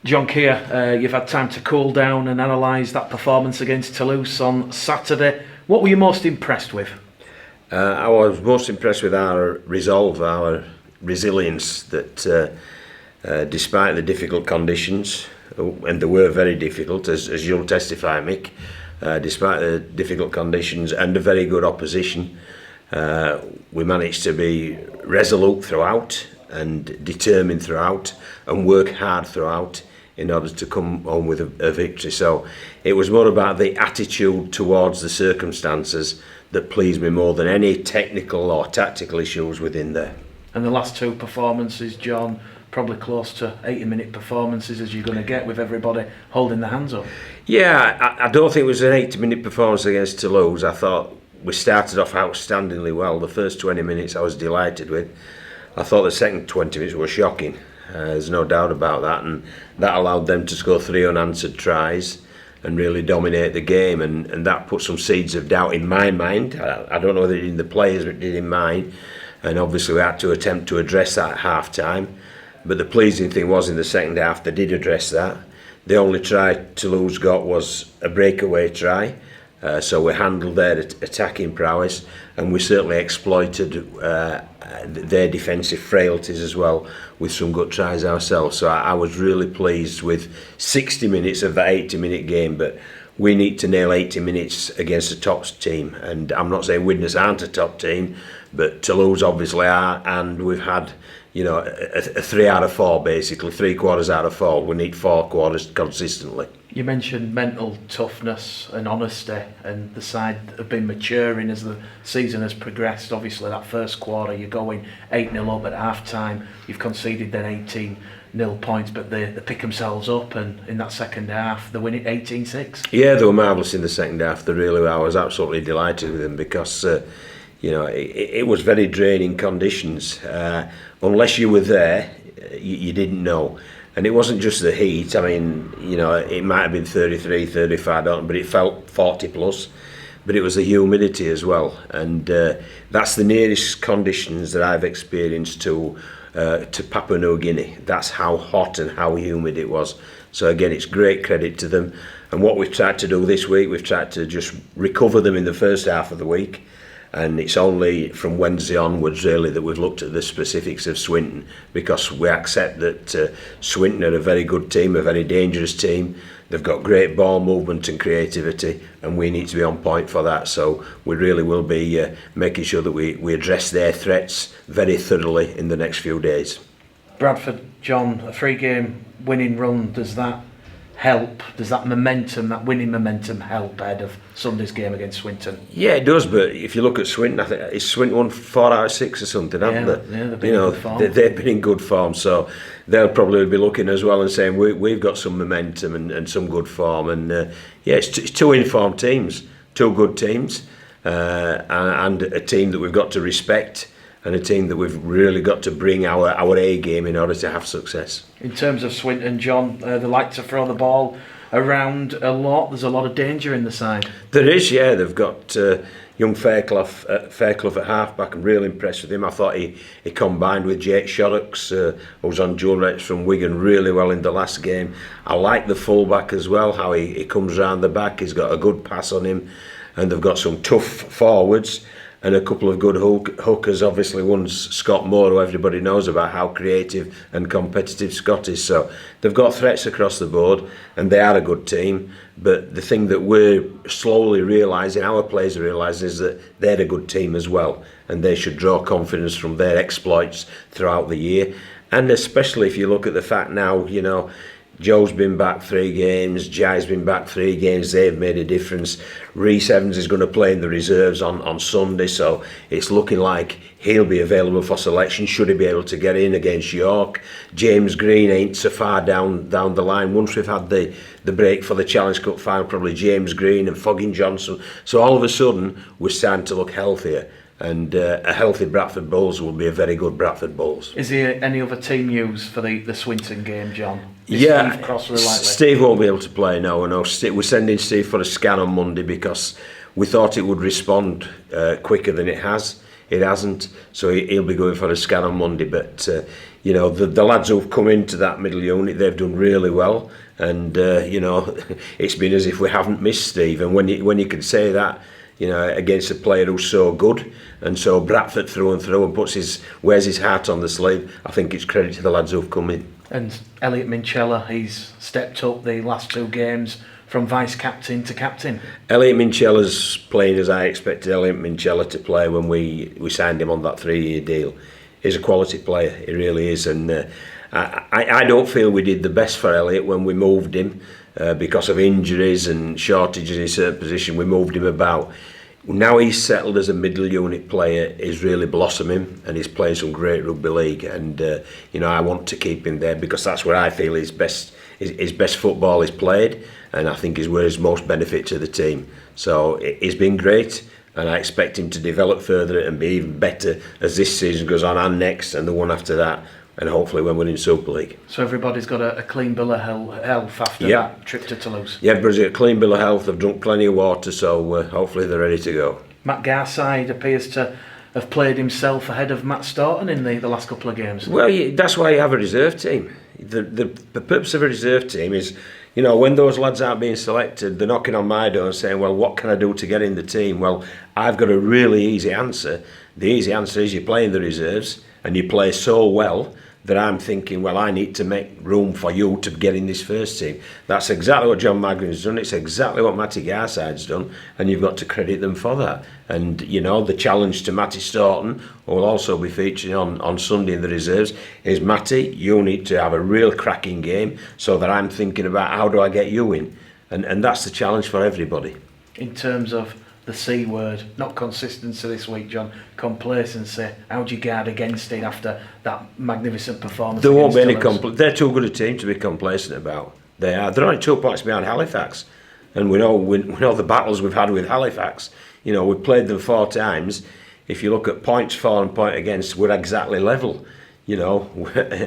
John Kear, you've had time to cool down and analyse that performance against Toulouse on Saturday. What were you most impressed with? I was most impressed with our resolve, our resilience, that despite the difficult conditions, and they were very difficult, as you'll testify, Mick, despite the difficult conditions and a very good opposition, we managed to be resolute throughout and determined throughout and work hard throughout in order to come home with a victory. So it was more about the attitude towards the circumstances that pleased me more than any technical or tactical issues within there. And the last two performances, John, probably close to 80-minute performances as you're going to get with everybody holding their hands up. Yeah, I don't think it was an 80-minute performance against Toulouse. I thought we started off outstandingly well. The first 20 minutes I was delighted with. I thought the second 20 minutes were shocking. There's no doubt about that, and that allowed them to score 3 unanswered tries and really dominate the game, and that put some seeds of doubt in my mind. I don't know whether it did in the players, but it did in mine, and obviously we had to attempt to address that at half time. But the pleasing thing was in the second half they did address that. The only try Toulouse got was a breakaway try, so we handled their attacking prowess, and we certainly exploited their defensive frailties as well with some good tries ourselves. So I was really pleased with 60 minutes of that 80-minute game, but we need to nail 80 minutes against a top team, and I'm not saying Widnes aren't a top team, but Toulouse obviously are, and we've had a 3 out of 4 basically, 3 quarters out of 4. We need 4 quarters consistently. You mentioned mental toughness and honesty, and the side have been maturing as the season has progressed. Obviously that first quarter you're going 8-0 up at half time, you've conceded then 18-0 points, but they pick themselves up, and in that second half they win it 18-6. Yeah, they were marvellous in the second half. They really were. I was absolutely delighted with them because it was very draining conditions. Unless you were there, you didn't know. And it wasn't just the heat. I mean, it might have been 33, 35, but it felt 40 plus. But it was the humidity as well. And that's the nearest conditions that I've experienced to Papua New Guinea. That's how hot and how humid it was. So again, it's great credit to them. And what we've tried to do this week, we've tried to just recover them in the first half of the week. And it's only from Wednesday onwards really that we've looked at the specifics of Swinton, because we accept that Swinton are a very good team, a very dangerous team. They've got great ball movement and creativity, and we need to be on point for that. So we really will be making sure that we address their threats very thoroughly in the next few days. Bradford, John, a 3-game winning run, does that help? Does that momentum, that winning momentum, help ahead of Sunday's game against Swinton? Yeah, it does. But if you look at Swinton, I think it's Swinton won 4 out of 6 or something, haven't they? Yeah, they've been in good form. They've been in good form, so they'll probably be looking as well and saying we've got some momentum and some good form. And it's 2 informed teams, 2 good teams, and a team that we've got to respect, and a team that we've really got to bring our A game in order to have success. In terms of Swinton, John, they like to throw the ball around a lot. There's a lot of danger in the side. There is, yeah. They've got young Fairclough at half-back. I'm really impressed with him. I thought he combined with Jake Shoddocks, who was on dual rates from Wigan, really well in the last game. I like the full-back as well, how he comes round the back. He's got a good pass on him, and they've got some tough forwards and a couple of good hookers. Obviously one's Scott Moore, who everybody knows about how creative and competitive Scott is. So they've got threats across the board, and they are a good team. But the thing that we're slowly realising, our players are realising, is that they're a good team as well, and they should draw confidence from their exploits throughout the year. And especially if you look at the fact now, Joe's been back 3 games, Jai's been back 3 games, they've made a difference. Rhys Evans is going to play in the reserves on Sunday, so it's looking like he'll be available for selection should he be able to get in against York. James Green ain't so far down the line. Once we've had the break for the Challenge Cup final, probably James Green and Foggin Johnson. So all of a sudden we're starting to look healthier. And a healthy Bradford Bulls will be a very good Bradford Bulls. Is there any other team news for the Swinton game, John? Yeah, Steve Cross likely? Steve won't be able to play, no. We're sending Steve for a scan on Monday because we thought it would respond quicker than it has. It hasn't, so he'll be going for a scan on Monday. But you know, the lads who've come into that middle unit, they've done really well, and you know, it's been as if we haven't missed Steve. And when you can say that, you know, against a player who's so good and so Bradford through and through and wears his heart on the sleeve, I think it's credit to the lads who've come in. And Elliot Minchella, he's stepped up the last 2 games from vice-captain to captain. Elliot Minchella's playing as I expected Elliot Minchella to play when we signed him on that 3-year deal. He's a quality player, he really is, and I don't feel we did the best for Elliot when we moved him because of injuries and shortages in certain positions. We moved him about. Now he's settled as a middle unit player, he's really blossoming and he's playing some great rugby league, and you know, I want to keep him there because that's where I feel his best football is played, and I think is where his most benefit to the team. So he's been great, and I expect him to develop further and be even better as this season goes on, and next and the one after that, and hopefully when we're in Super League. So everybody's got a clean bill of health after that trip to Toulouse? Yeah, everybody's got a clean bill of health, they've drunk plenty of water, so hopefully they're ready to go. Matt Garside appears to have played himself ahead of Matt Staunton in the last couple of games. Well, that's why you have a reserve team. The purpose of a reserve team is, you know, when those lads aren't being selected, they're knocking on my door and saying, well, what can I do to get in the team? Well, I've got a really easy answer. The easy answer is you play in the reserves and you play so well that I'm thinking, well, I need to make room for you to get in this first team. That's exactly what John Magrin's done. It's exactly what Matty Garside's done, and you've got to credit them for that. And, you know, the challenge to Matty Staunton, who will also be featuring on Sunday in the reserves, is, Matty, you need to have a real cracking game so that I'm thinking about how do I get you in. And that's the challenge for everybody. In terms of the C word, not consistency this week, John, complacency. How do you guard against it after that magnificent performance? There won't be any they're too good a team to be complacent about. They are. They're only 2 points behind Halifax, and we know the battles we've had with Halifax. You know, we've played them 4 times. If you look at points for and point against, we're exactly level. You know,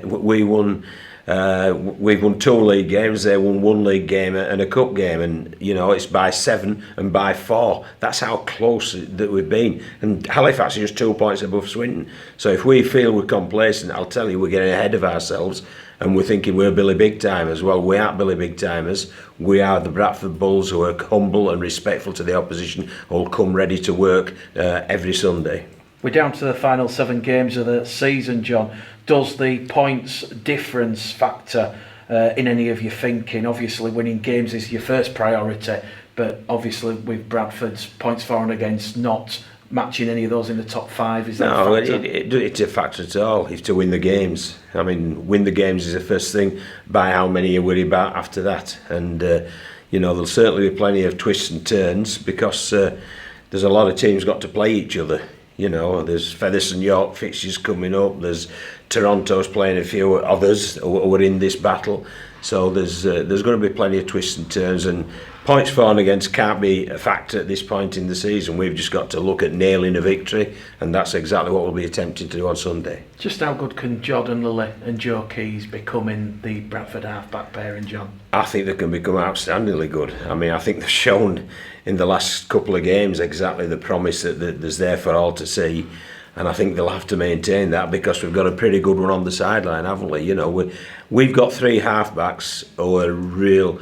we've won 2 league games, they won 1 league game and a cup game, and you know, it's by 7 and by 4. That's how close that we've been, and Halifax is just 2 points above Swinton. So if we feel we're complacent, I'll tell you, we're getting ahead of ourselves and we're thinking we're Billy Big Timers. Well, we aren't Billy Big Timers. We are the Bradford Bulls, who are humble and respectful to the opposition, who will come ready to work every Sunday. We're down to the final 7 games of the season, John. Does the points difference factor in any of your thinking? Obviously, winning games is your first priority, but obviously with Bradford's points for and against not matching any of those in the top 5, is that a factor? It's a factor at all. If to win the games, I mean, win the games is the first thing. By how many you worry about after that, and you know, there'll certainly be plenty of twists and turns because there's a lot of teams got to play each other. You know, there's Featherstone York fixtures coming up. There's Toronto's playing a few others who are in this battle. So there's going to be plenty of twists and turns, and points for and against can't be a factor at this point in the season. We've just got to look at nailing a victory, and that's exactly what we'll be attempting to do on Sunday. Just how good can Jordan Lilly and Joe Keys become in the Bradford half-back pairing, John? I think they can become outstandingly good. I mean, I think they've shown in the last couple of games exactly the promise that there's there for all to see, and I think they'll have to maintain that because we've got a pretty good one on the sideline, haven't we? You know, we've got 3 half-backs who are real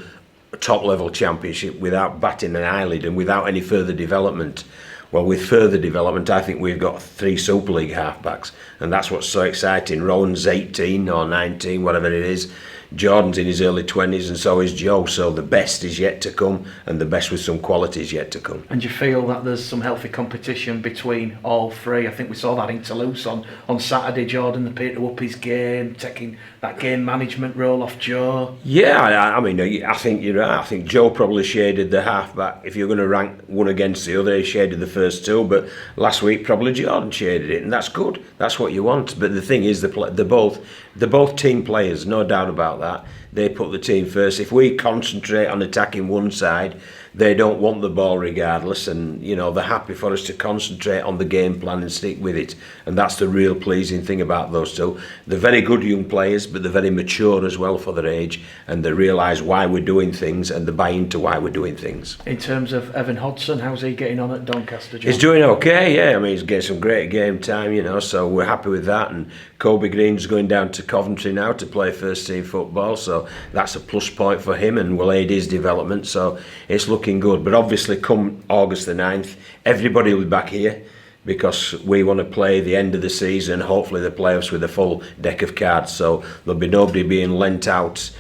top-level championship without batting an eyelid and without any further development. Well, with further development, I think we've got 3 Super League half-backs, and that's what's so exciting. Rowan's 18 or 19, whatever it is. Jordan's in his early 20s, and so is Joe. So the best is yet to come, and the best with some quality is yet to come. And you feel that there's some healthy competition between all 3? I think we saw that in Toulouse on Saturday. Jordan appeared to up his game, taking that game management role off Joe. Yeah, I mean, I think you're right. I think Joe probably shaded the half-back. If you're going to rank one against the other, he shaded the first 2, but last week probably Jordan shaded it, and that's good. That's what you want. But the thing is, they're both team players, no doubt about that. They put the team first. If we concentrate on attacking one side, they don't want the ball regardless, and you know they're happy for us to concentrate on the game plan and stick with it, and that's the real pleasing thing about those two. They're very good young players, but they're very mature as well for their age, and they realise why we're doing things and they buy into why we're doing things. In terms of Evan Hodgson, how's he getting on at Doncaster, John? He's doing okay, yeah. I mean, he's getting some great game time, you know, so we're happy with that. And Kobe Green's going down to Coventry now to play first team football, so that's a plus point for him and will aid his development, so it's looking good. But obviously come August the 9th, everybody will be back here because we want to play the end of the season, hopefully the playoffs, with a full deck of cards, so there'll be nobody being lent out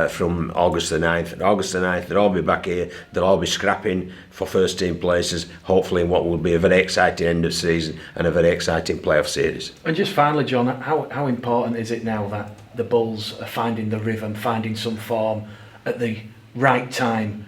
from August the 9th. And August the 9th, they'll all be back here, they'll all be scrapping for first team places, hopefully in what will be a very exciting end of season and a very exciting playoff series. And just finally, John, how important is it now that the Bulls are finding the rhythm, finding some form at the right time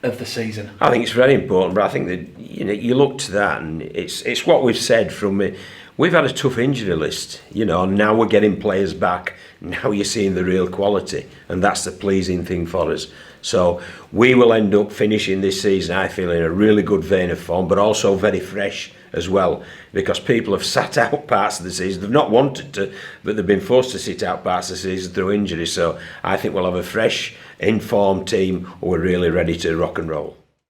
of the season? I think it's very important, but I think that you look to that, and it's what we've said from it. We've had a tough injury list, now we're getting players back. Now you're seeing the real quality, and that's the pleasing thing for us. So we will end up finishing this season, I feel, in a really good vein of form, but also very fresh as well, because people have sat out parts of the season. They've not wanted to, but they've been forced to sit out parts of the season through injury. So I think we'll have a fresh, informed team who are really ready to rock and roll.